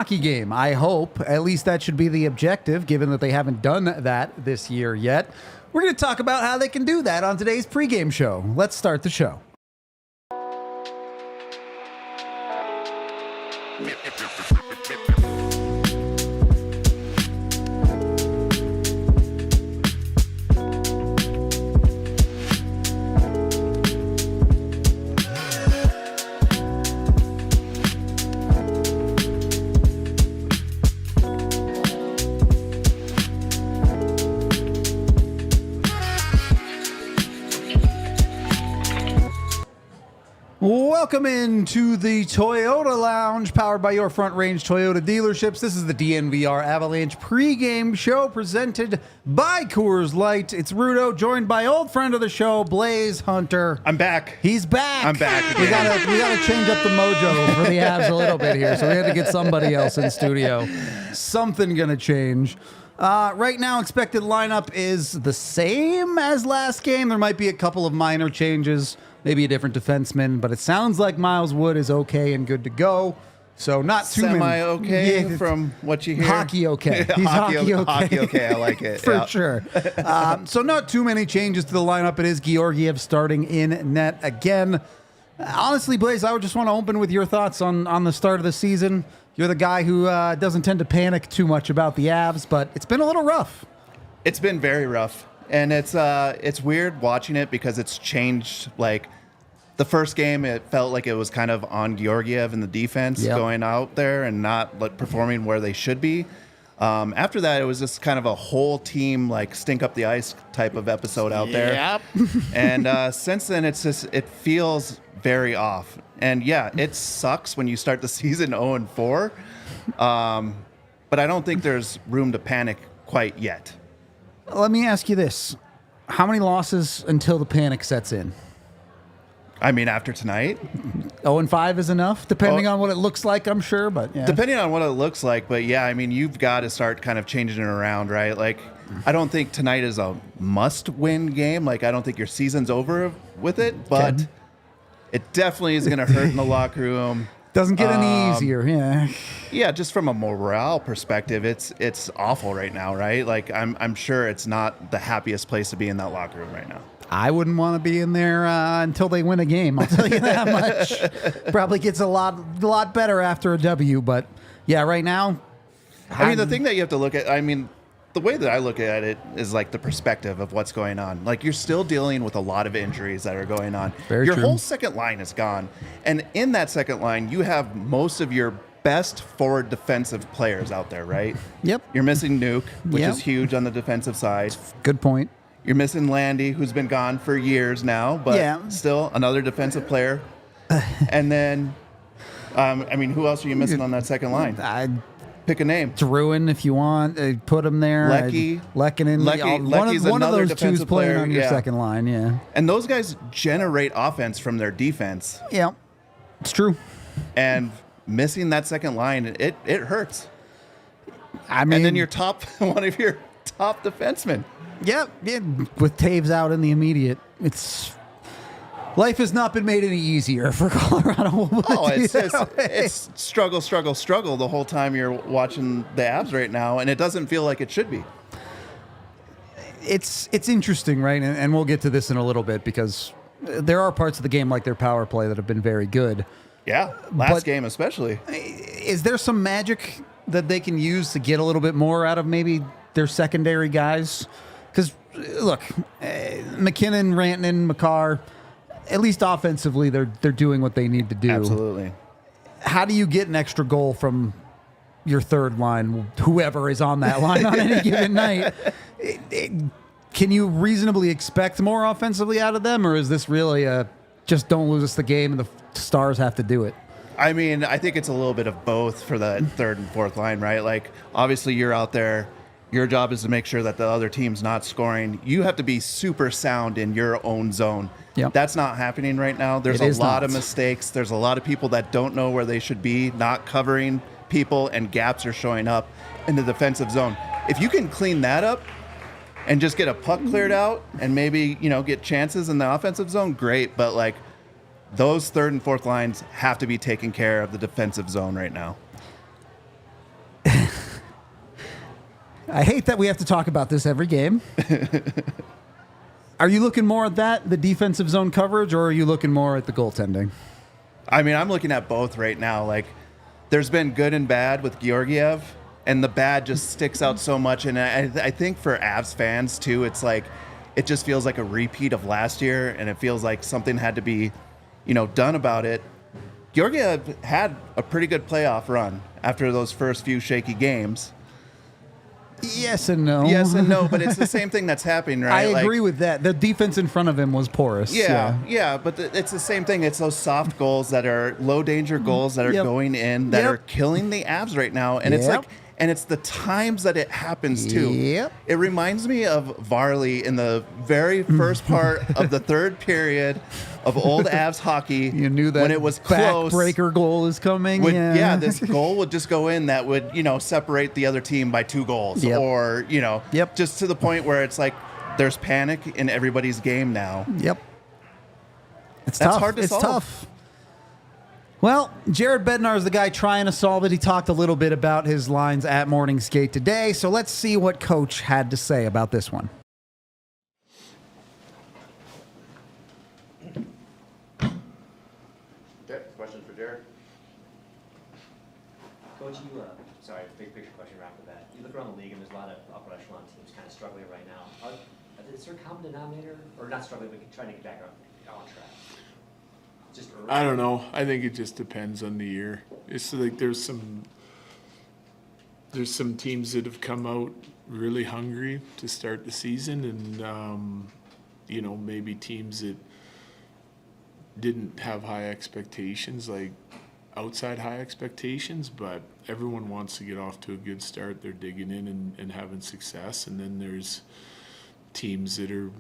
hockey game. I hope. At least that should be the objective, given that they haven't done that this year yet. We're going to talk about how they can do that on today's pregame show. Let's start the show. Welcome into the Toyota Lounge, powered by your Front Range Toyota dealerships. This is the DNVR Avalanche pregame show presented by Coors Light. It's Rudo, joined by old friend of the show, Blaze Hunter. I'm back. He's back. I'm back again. We gotta change up the mojo for the Avs a little bit here, so we had to get somebody else in studio. Something gonna change. Right now, expected lineup is the same as last game. There might be a couple of minor changes, maybe a different defenseman, but it sounds like Miles Wood is okay and good to go. So not too many. Semi-okay from what you hear? Hockey okay. He's hockey okay. Hockey okay, I like it. For sure. So not too many changes to the lineup. It is Georgiev starting in net again. Honestly, Blaze, I would just want to open with your thoughts on the start of the season. You're the guy who doesn't tend to panic too much about the Avs, but it's been a little rough. It's been very rough. And it's weird watching it because it's changed. Like, the first game, it felt like it was kind of on Georgiev and the defense going out there and not performing where they should be. After that, it was just kind of a whole team, like, stink up the ice type of episode out there. Yep. And since then, it feels very off. And, yeah, it sucks when you start the season 0-4. But I don't think there's room to panic quite yet. Let me ask you this. How many losses until the panic sets in? I mean, after tonight? 0-5 is enough, depending on what it looks like, I'm sure. But yeah. Depending on what it looks like. But, yeah, I mean, you've got to start kind of changing it around, right? Like, I don't think tonight is a must-win game. Like, I don't think your season's over with it. But it definitely is going to hurt in the locker room. Doesn't get any easier, yeah. Yeah, just from a morale perspective, it's awful right now, right? Like, I'm sure it's not the happiest place to be in that locker room right now. I wouldn't want to be in there until they win a game. I'll tell you that much. Probably gets a lot better after a W, but yeah, right now. I mean, the thing that you have to look at, I mean, the way that I look at it is like the perspective of what's going on. Like, you're still dealing with a lot of injuries that are going on. Your whole second line is gone. And in that second line, you have most of your best forward defensive players out there, right? Yep. You're missing Nuke, which is huge on the defensive side. Good point. You're missing Landy, who's been gone for years now, but still another defensive player. And then, I mean, who else are you missing on that second line? Pick a name. Drouin, if you want. Put him there. Leckinen. One of those two is playing on your second line, yeah. And those guys generate offense from their defense. Yeah, it's true. And missing that second line, it hurts. I mean, and then one of your top defensemen. Yeah, with Taves out in the immediate, life has not been made any easier for Colorado. It's struggle the whole time you're watching the Avs right now, and it doesn't feel like it should be. It's interesting, right? And we'll get to this in a little bit because there are parts of the game like their power play that have been very good. Yeah, last game especially. Is there some magic that they can use to get a little bit more out of maybe their secondary guys? Because, look, McKinnon, Rantanen, Makar, at least offensively, they're doing what they need to do. Absolutely. How do you get an extra goal from your third line, whoever is on that line on any given night? Can you reasonably expect more offensively out of them, or is this really just don't lose us the game and the Stars have to do it? I mean, I think it's a little bit of both for the third and fourth line, right? Like, obviously, you're out there. Your job is to make sure that the other team's not scoring. You have to be super sound in your own zone. Yep. That's not happening right now. There's a lot of mistakes. There's a lot of people that don't know where they should be, not covering people, and gaps are showing up in the defensive zone. If you can clean that up and just get a puck cleared out and maybe, get chances in the offensive zone, great. But, like, those third and fourth lines have to be taking care of the defensive zone right now. I hate that we have to talk about this every game. Are you looking more at that, the defensive zone coverage, or are you looking more at the goaltending? I mean, I'm looking at both right now. Like, there's been good and bad with Georgiev, and the bad just sticks out so much. And I think for Avs fans, too, it's like it just feels like a repeat of last year, and it feels like something had to be, done about it. Georgiev had a pretty good playoff run after those first few shaky games. Yes and no. Yes and no, but it's the same thing that's happening, right? I agree with that. The defense in front of him was porous. Yeah, but it's the same thing. It's those soft goals that are low-danger goals that are going in that are killing the Avs right now. And it's like, and it's the times that it happens, too. Yep. It reminds me of Varley in the very first part of the third period of old Avs hockey. You knew that when it was close. Backbreaker goal is coming. This goal would just go in that would, separate the other team by 2 goals. Or, just to the point where it's like there's panic in everybody's game now. Yep. That's tough. hard to solve. Tough. Well, Jared Bednar is the guy trying to solve it. He talked a little bit about his lines at Morning Skate today, so let's see what Coach had to say about this one. Okay, questions for Jared? Coach, sorry, big picture question right off the bat. You look around the league and there's a lot of upper echelon teams kind of struggling right now. Is there a common denominator, or not struggling, but trying to get back on track? Just early? I don't know. I think it just depends on the year. It's like there's some teams that have come out really hungry to start the season, and maybe teams that didn't have high expectations, like outside high expectations, but everyone wants to get off to a good start. They're digging in and having success, and then there's teams that are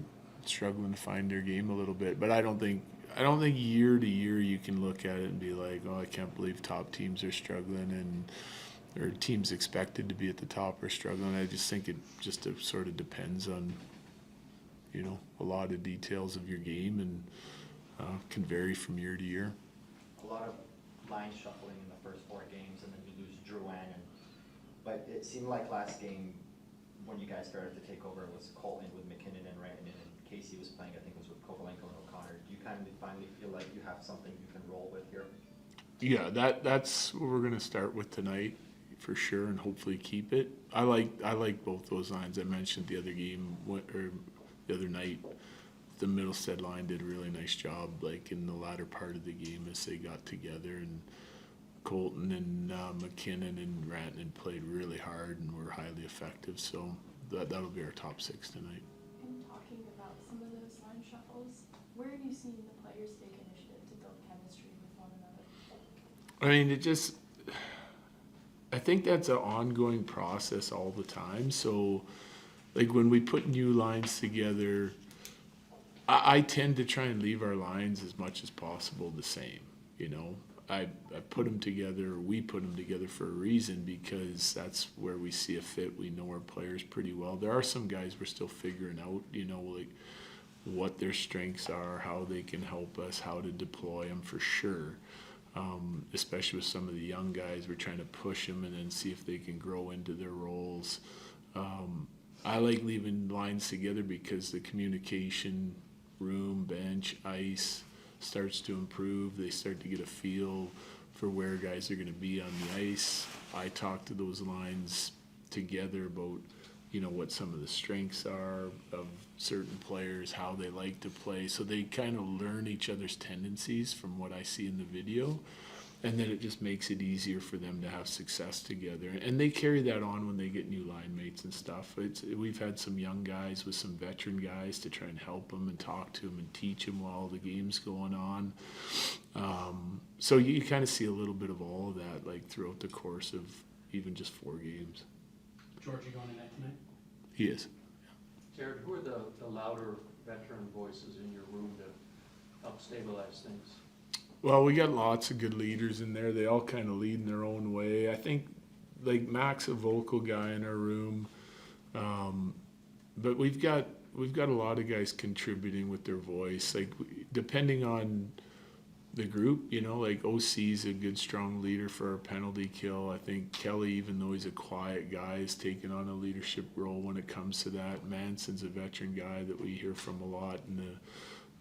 struggling to find their game a little bit. But I don't think year to year you can look at it and be like, oh, I can't believe top teams are struggling or teams expected to be at the top are struggling. I just think it just sort of depends on, a lot of details of your game, and can vary from year to year. A lot of line shuffling in the first 4 games, and then you lose Drouin. But it seemed like last game when you guys started to take over, it was Colton with McKinnon and Rantanen, and Casey was playing, I think it was with Kovalenko and O'Connor. Do you kind of finally feel like you have something you can roll with here? Yeah, that's what we're going to start with tonight for sure, and hopefully keep it. I like both those lines. I mentioned the other game or the other night. The Middlestead line did a really nice job, like in the latter part of the game as they got together, and Colton and McKinnon and Rantanen played really hard and were highly effective. So that'll be our top 6 tonight. And talking about some of those line shuffles, where have you seen the players take initiative to build chemistry with one another? I mean, I think that's an ongoing process all the time. So, like when we put new lines together, I tend to try and leave our lines as much as possible the same. I put them together, or we put them together for a reason, because that's where we see a fit. We know our players pretty well. There are some guys we're still figuring out, like what their strengths are, how they can help us, how to deploy them for sure. Especially with some of the young guys, we're trying to push them and then see if they can grow into their roles. I like leaving lines together because the communication, room, bench, ice starts to improve. They start to get a feel for where guys are going to be on the ice. I talk to those lines together about, what some of the strengths are of certain players, how they like to play. So they kind of learn each other's tendencies from what I see in the video. And then it just makes it easier for them to have success together. And they carry that on when they get new line mates and stuff. We've had some young guys with some veteran guys to try and help them and talk to them and teach them while the game's going on. So you kind of see a little bit of all of that, like throughout the course of even just 4 games. Georgie going tonight? He is. Jared, who are the louder veteran voices in your room to help stabilize things? Well, we got lots of good leaders in there. They all kind of lead in their own way. I think, like, Mac's a vocal guy in our room, but we've got a lot of guys contributing with their voice. Like, depending on the group. You know, like OC's a good, strong leader for our penalty kill. I think Kelly, even though he's a quiet guy, is taking on a leadership role when it comes to that. Manson's a veteran guy that we hear from a lot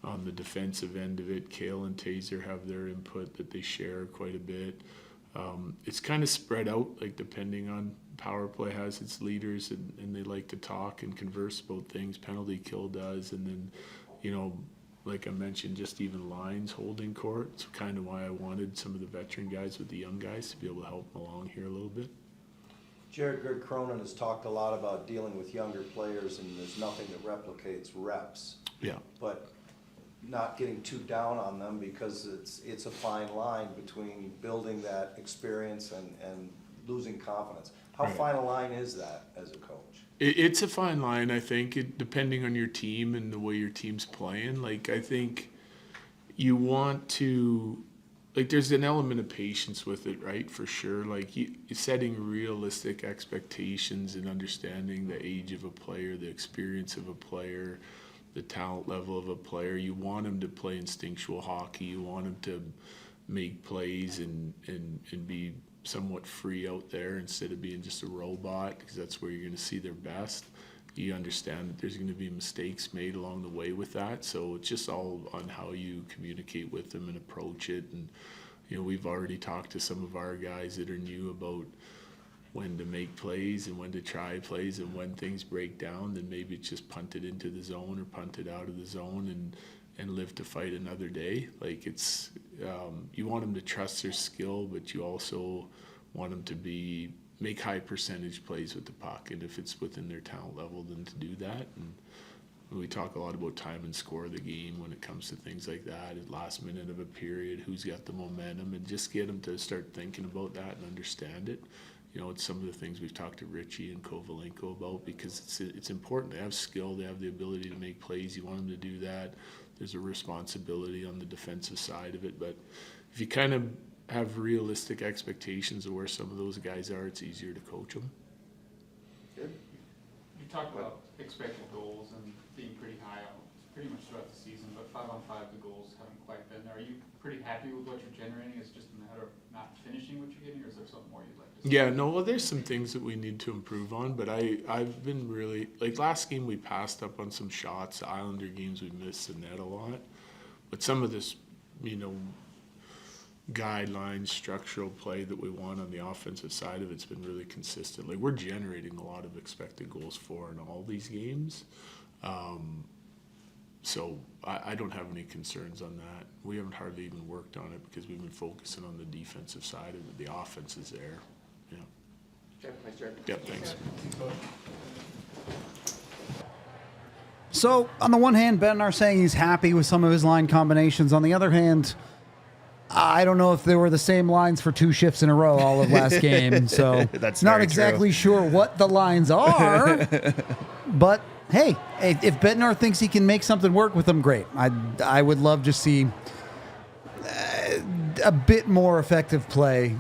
on the defensive end of it. Kale and Taser have their input that they share quite a bit. It's kind of spread out, like depending on power play has its leaders and they like to talk and converse about things. Penalty kill does, and then, you know, like I mentioned, just even lines holding court. It's kind of why I wanted some of the veteran guys with the young guys to be able to help them along here a little bit. Jared Greg Cronin has talked a lot about dealing with younger players, and there's nothing that replicates reps. Yeah. But not getting too down on them, because it's a fine line between building that experience and losing confidence. How Right. fine a line is that as a coach? It's a fine line, I think, depending on your team and the way your team's playing. Like, I think you want to, like, there's an element of patience with it, right? For sure. Like, setting realistic expectations and understanding the age of a player, the experience of a player, the talent level of a player. You want them to play instinctual hockey. You want them to make plays and be somewhat free out there instead of being just a robot, because that's where you're going to see their best. You understand that there's going to be mistakes made along the way with that, so it's just all on how you communicate with them and approach it. And, you know, we've already talked to some of our guys that are new about when to make plays and when to try plays, and when things break down, then maybe it's just punt it into the zone or punt it out of the zone and live to fight another day. Like, it's you want them to trust their skill, but you also want them to make high percentage plays with the puck, and if it's within their talent level, then to do that. And we talk a lot about time and score of the game when it comes to things like that, at last minute of a period, who's got the momentum, and just get them to start thinking about that and understand it. You know, it's some of the things we've talked to Richie and Kovalenko about, because it's important. They have skill, they have the ability to make plays. You want them to do that. There's a responsibility on the defensive side of it, but if you kind of have realistic expectations of where some of those guys are, it's easier to coach them. Good. You talked about expected goals and being pretty high pretty much throughout the season, but 5-on-5 the goals haven't quite been there. Are you pretty happy with what you're generating? Is it just a matter of not finishing what you're getting, or is there something more you'd like to see? Yeah, no, well, there's some things that we need to improve on, but I've been really, like, last game we passed up on some shots. The Islander games we missed the net a lot, but some of this, you know, guidelines, structural play that we want on the offensive side of it's been really consistent. Like, we're generating a lot of expected goals for in all these games. So I don't have any concerns on that. We haven't hardly even worked on it because we've been focusing on the defensive side of it. The offense is there. Yeah. Thanks, Jared. Yep, thanks. So, on the one hand, Bednar saying he's happy with some of his line combinations. On the other hand, I don't know if there were the same lines for 2 shifts in a row all of last game. So, That's not very exactly true. sure what the lines are. But, hey, if Bednar thinks he can make something work with them, great. I would love to see a bit more effective play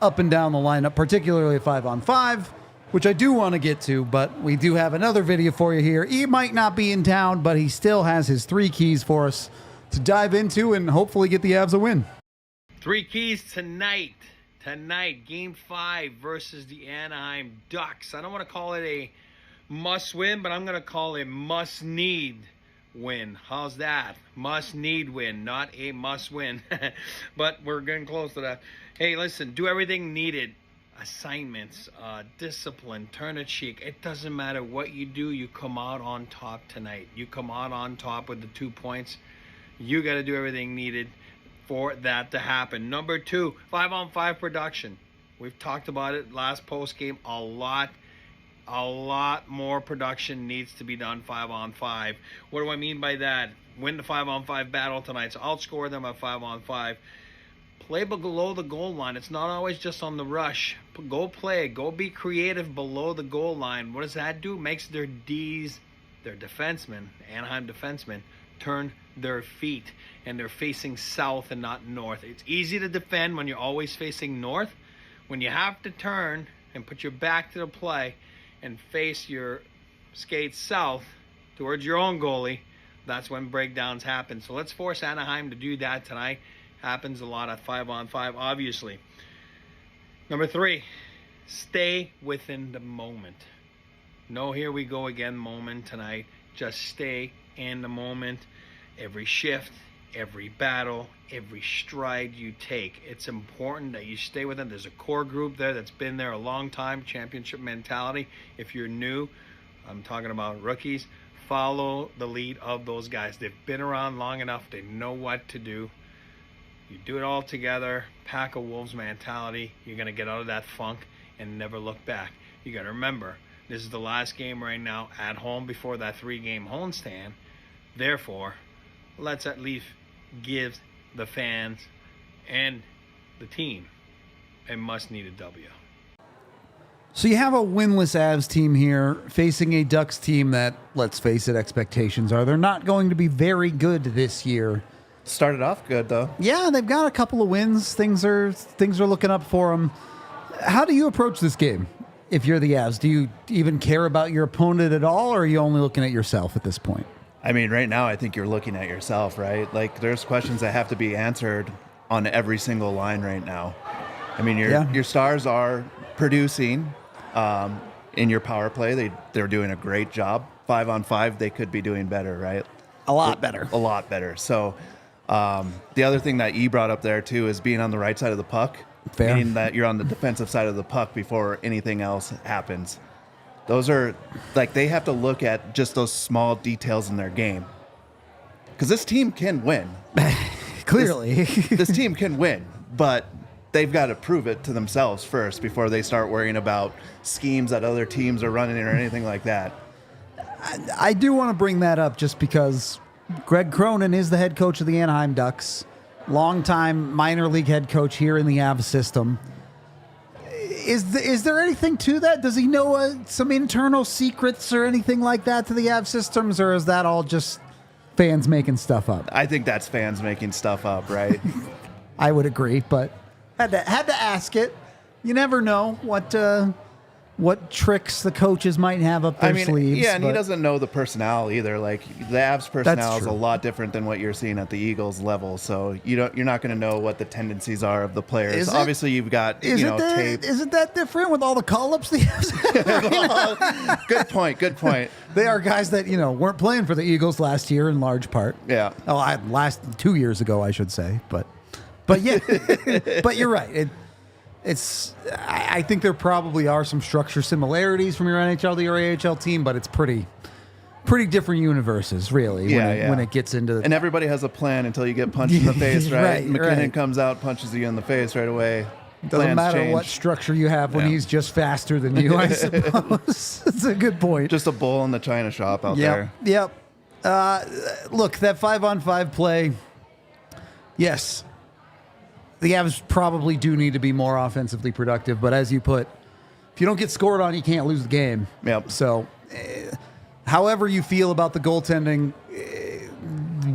up and down the lineup, particularly 5-on-5, which I do want to get to, but we do have another video for you here. He might not be in town, but he still has his 3 keys for us to dive into and hopefully get the Avs a win. 3 keys tonight. Tonight, Game 5 versus the Anaheim Ducks. I don't want to call it a must-win, but I'm going to call it must-need win. How's that? Must-need win, not a must-win. But we're getting close to that. Hey, listen, do everything needed. Assignments, discipline, turn a cheek. It doesn't matter what you do, you come out on top tonight. You come out on top with the 2 points. You got to do everything needed for that to happen. Number 2, 5-on-5 production. We've talked about it last post game. A lot more production needs to be done 5-on-5. What do I mean by that? Win the 5-on-5 battle tonight. So outscore them at 5-on-5. Play below the goal line. It's not always just on the rush. Go play. Go be creative below the goal line. What does that do? Makes their Ds, their defensemen, Anaheim defensemen, turn their feet, and they're facing south and not north. It's easy to defend when you're always facing north. When you have to turn and put your back to the play and face your skates south towards your own goalie, that's when breakdowns happen. So let's force Anaheim to do that tonight Happens a lot at 5-on-5, obviously. Number 3, stay within the moment. No here we go again moment tonight. Just stay in the moment. Every shift, every battle, every stride you take, it's important that you stay with them. There's a core group there that's been there a long time, championship mentality. If you're new, I'm talking about rookies, follow the lead of those guys. They've been around long enough. They know what to do. You do it all together, pack of wolves mentality. You're going to get out of that funk and never look back. You got to remember, this is the last game right now at home before that 3-game homestand. Therefore, let's at least give the fans and the team a must-needed W. So you have a winless Avs team here facing a Ducks team that, let's face it, expectations are they're not going to be very good this year. Started off good, though. Yeah, they've got a couple of wins. Things are looking up for them. How do you approach this game if you're the Avs? Do you even care about your opponent at all, or are you only looking at yourself at this point? I mean, right now, I think you're looking at yourself, right? Like, there's questions that have to be answered on every single line right now. I mean, your stars are producing in your power play. They're doing a great job. 5-on-5, they could be doing better, right? A lot better. A lot better. So the other thing that you brought up there, too, is being on the right side of the puck. Fair. Meaning that you're on the defensive side of the puck before anything else happens. Those are, like, they have to look at just those small details in their game. Because this team can win. Clearly. This team can win, but they've got to prove it to themselves first before they start worrying about schemes that other teams are running or anything like that. I do want to bring that up just because Greg Cronin is the head coach of the Anaheim Ducks, longtime minor league head coach here in the Avs system. Is there anything to that? Does he know some internal secrets or anything like that to the Avs systems, or is that all just fans making stuff up? I think that's fans making stuff up, right? I would agree, but had to ask it. You never know what tricks the coaches might have up their sleeves. Yeah, and he doesn't know the personnel either. Like, the Avs personnel is a true. lot different than what you're seeing at the Eagles level. So you're not going to know what the tendencies are of the players. Obviously, you've got tape. Isn't that different with all the call-ups the Avs have? Good point. They are guys that weren't playing for the Eagles last year in large part. Yeah. Oh, last 2 years ago, I should say. But yeah, but you're right. I think there probably are some structure similarities from your NHL to your AHL team, but it's pretty different universes, really, when it gets into and everybody has a plan until you get punched in the face, right? McKinnon right. comes out, punches you in the face right away. Doesn't Plans matter change. what structure you have when he's just faster than you, I suppose. That's a good point. Just a bull in the china shop out there. Yep. Look, that 5-on-5 play, yes, the Avs probably do need to be more offensively productive, but as you put, if you don't get scored on, you can't lose the game. Yep. So, however you feel about the goaltending,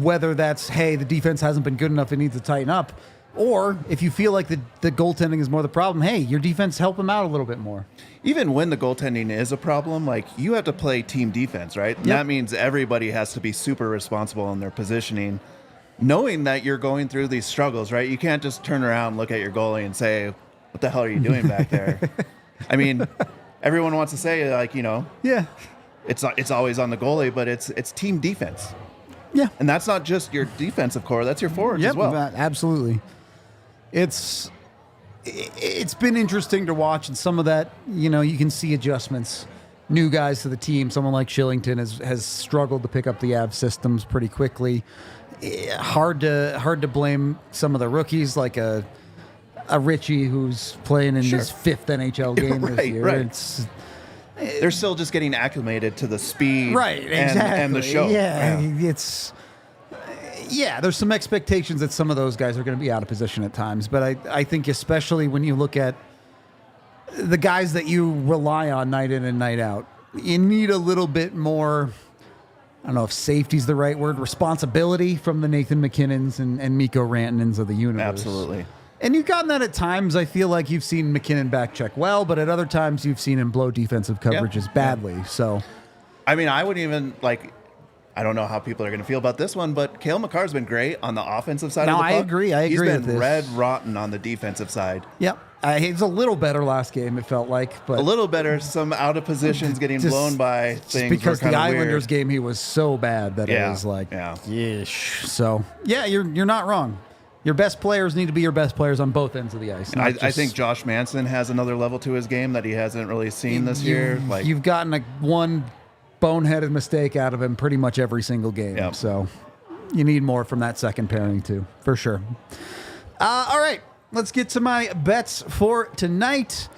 whether that's, hey, the defense hasn't been good enough, it needs to tighten up, or if you feel like the goaltending is more the problem, hey, your defense help them out a little bit more. Even when the goaltending is a problem, like, you have to play team defense, right? And that means everybody has to be super responsible in their positioning, knowing that you're going through these struggles, right? You can't just turn around and look at your goalie and say, what the hell are you doing back there? I mean, everyone wants to say, like, it's always on the goalie, but it's team defense. Yeah. And that's not just your defensive core, that's your forwards as well. Absolutely. It's been interesting to watch, and some of that, you can see adjustments. New guys to the team, someone like Shillington has struggled to pick up the Avs systems pretty quickly. Hard to blame some of the rookies, like a Richie who's playing in his 5th NHL game this year. Right. They're still just getting acclimated to the speed, right? Exactly. and the show. There's some expectations that some of those guys are going to be out of position at times, but I think especially when you look at the guys that you rely on night in and night out, you need a little bit more. I don't know if safety's the right word, responsibility from the Nathan McKinnons and Mikko Rantanens of the universe. Absolutely. And you've gotten that at times. I feel like you've seen McKinnon back check well, but at other times you've seen him blow defensive coverages badly. So, I mean, I wouldn't even, like, I don't know how people are going to feel about this one, but Cale Makar's been great on the offensive side of the puck. I agree He's with been this. red rotten on the defensive side. Yep. He's a little better last game, it felt like. But A little better. Some out of positions getting Just- blown by just things. because were the kinda Islanders weird. game, he was so bad that it was like, yeesh. So, yeah, you're not wrong. Your best players need to be your best players on both ends of the ice. I think Josh Manson has another level to his game that he hasn't really seen this year. Like You've gotten one boneheaded mistake out of him pretty much every single game. Yep. So you need more from that second pairing too, for sure. All right, let's get to my bets for tonight.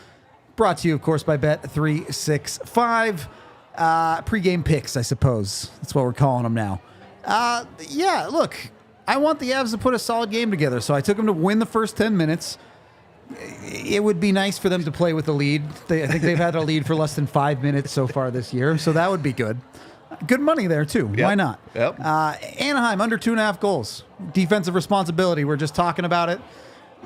Brought to you, of course, by Bet365. Pre-game picks, I suppose. That's what we're calling them now. Yeah, look, I want the Avs to put a solid game together, so I took them to win the first 10 minutes. It would be nice for them to play with the lead. I think they've had a lead for less than 5 minutes so far this year, so that would be good. Good money there, too. Yep. Why not? Yep. Anaheim, under 2.5 goals. Defensive responsibility. We're just talking about it.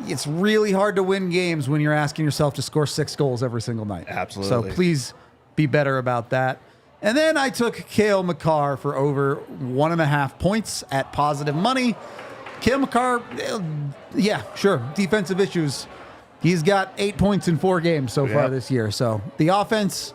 It's really hard to win games when you're asking yourself to score 6 goals every single night. Absolutely. So please be better about that. And then I took Cale Makar for over 1.5 points at positive money. Cale Makar, yeah, sure. Defensive issues. He's got 8 points in 4 games so far this year. So the offense,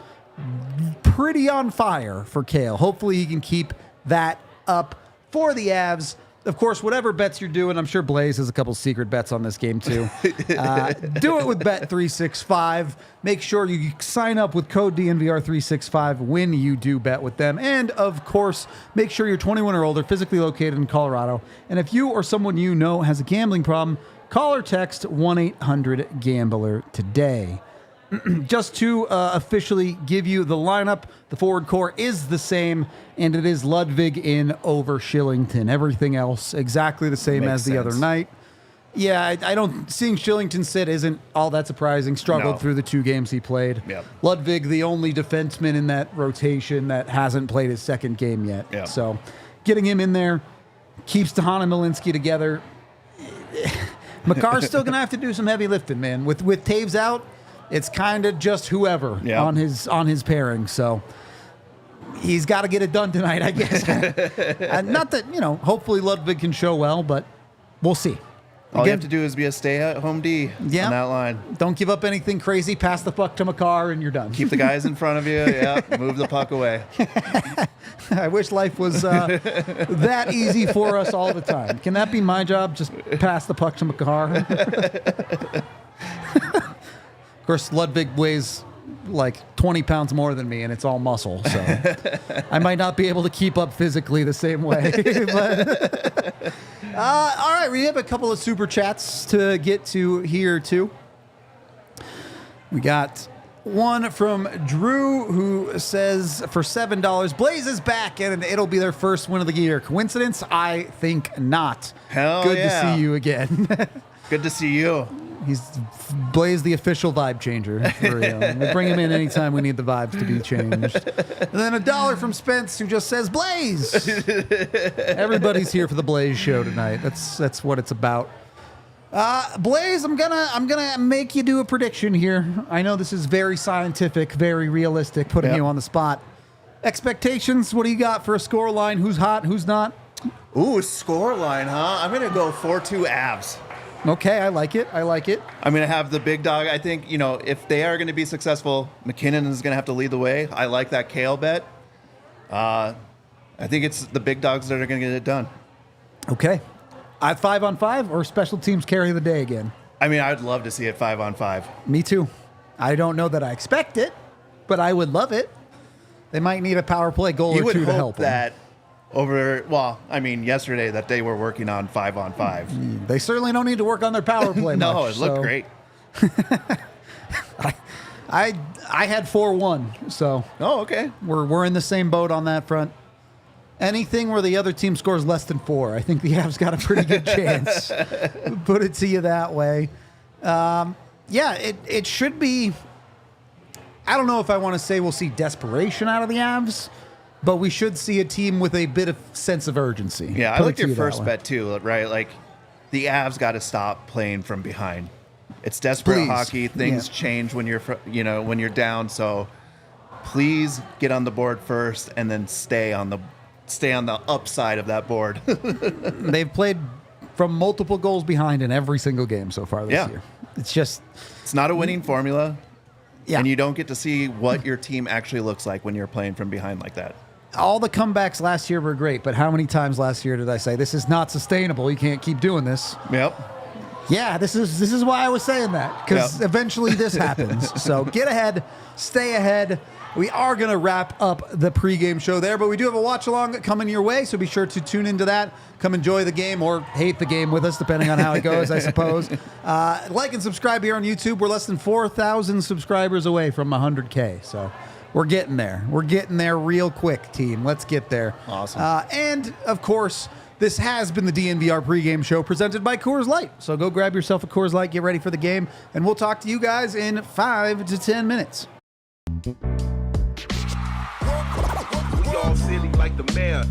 pretty on fire for Cale. Hopefully he can keep that up for the Avs. Of course, whatever bets you're doing, I'm sure Blaze has a couple secret bets on this game too. Do it with Bet365. Make sure you sign up with code DNVR365 when you do bet with them. And of course, make sure you're 21 or older, physically located in Colorado. And if you or someone you know has a gambling problem, call or text 1-800-GAMBLER today. Just to officially give you the lineup, the forward core is the same, and it is Ludwig in over Shillington. Everything else exactly the same as the other night. Yeah, I don't. Seeing Shillington sit isn't all that surprising. Struggled through the 2 games he played. Yep. Ludwig, the only defenseman in that rotation that hasn't played his second game yet. Yep. So getting him in there keeps Tahan and Malinsky together. Makar's still going to have to do some heavy lifting, man. With Taves out, it's kind of just whoever on his pairing. So he's got to get it done tonight, I guess. Not that, hopefully Ludwig can show well, but we'll see. All you have to do is be a stay-at-home D on that line. Don't give up anything crazy. Pass the puck to Makar, and you're done. Keep the guys in front of you. Move the puck away. I wish life was that easy for us all the time. Can that be my job? Just pass the puck to Makar? Of course, Ludwig weighs like 20 pounds more than me, and it's all muscle. So I might not be able to keep up physically the same way. But, all right, we have a couple of super chats to get to here, too. We got one from Drew, who says for $7, Blaze is back, and it'll be their first win of the year. Coincidence? I think not. Hell Good yeah. to see you again. Good to see you. He's Blaze, the official vibe changer. We bring him in anytime we need the vibes to be changed. And then $1 from Spence, who just says Blaze. Everybody's here for the Blaze show tonight. That's what it's about. Blaze, I'm gonna make you do a prediction here. I know this is very scientific, very realistic, putting you on the spot. Expectations? What do you got for a score line? Who's hot? Who's not? Ooh, score line, huh? I'm gonna go 4-2 Avs. Okay, I like it. I'm going to have the big dog. I think, if they are going to be successful, McKinnon is going to have to lead the way. I like that Cale bet. I think it's the big dogs that are going to get it done. Okay. 5-on-5 or special teams carry the day again? I mean, I'd love to see it 5-on-5. Me too. I don't know that I expect it, but I would love it. They might need a power play goal or two to help them. Yesterday that they were working on 5-on-5. They certainly don't need to work on their power play No, much, it looked great. I had 4-1, so okay. We're in the same boat on that front. Anything where the other team scores less than 4, I think the Avs got a pretty good chance. Put it to you that way. It should be. I don't know if I want to say we'll see desperation out of the Avs, but we should see a team with a bit of sense of urgency. Yeah, I like your first bet too, right? Like, the Avs got to stop playing from behind. It's desperate hockey. Things change when you're down. So please get on the board first, and then stay on the stay on the upside of that board. They've played from multiple goals behind in every single game so far this year. It's not a winning formula. Yeah. And you don't get to see what your team actually looks like when you're playing from behind like that. All the comebacks last year were great, but how many times last year did I say, this is not sustainable, you can't keep doing this? Yep. Yeah, this is why I was saying that, because eventually this happens. So get ahead, stay ahead. We are going to wrap up the pregame show there, but we do have a watch-along coming your way, so be sure to tune into that. Come enjoy the game or hate the game with us, depending on how it goes, I suppose. Like and subscribe here on YouTube. We're less than 4,000 subscribers away from 100K, so we're getting there. We're getting there real quick, team. Let's get there. Awesome. And, of course, this has been the DNVR pregame show presented by Coors Light. So go grab yourself a Coors Light, get ready for the game, and we'll talk to you guys in 5 to 10 minutes. We all silly like the mayor.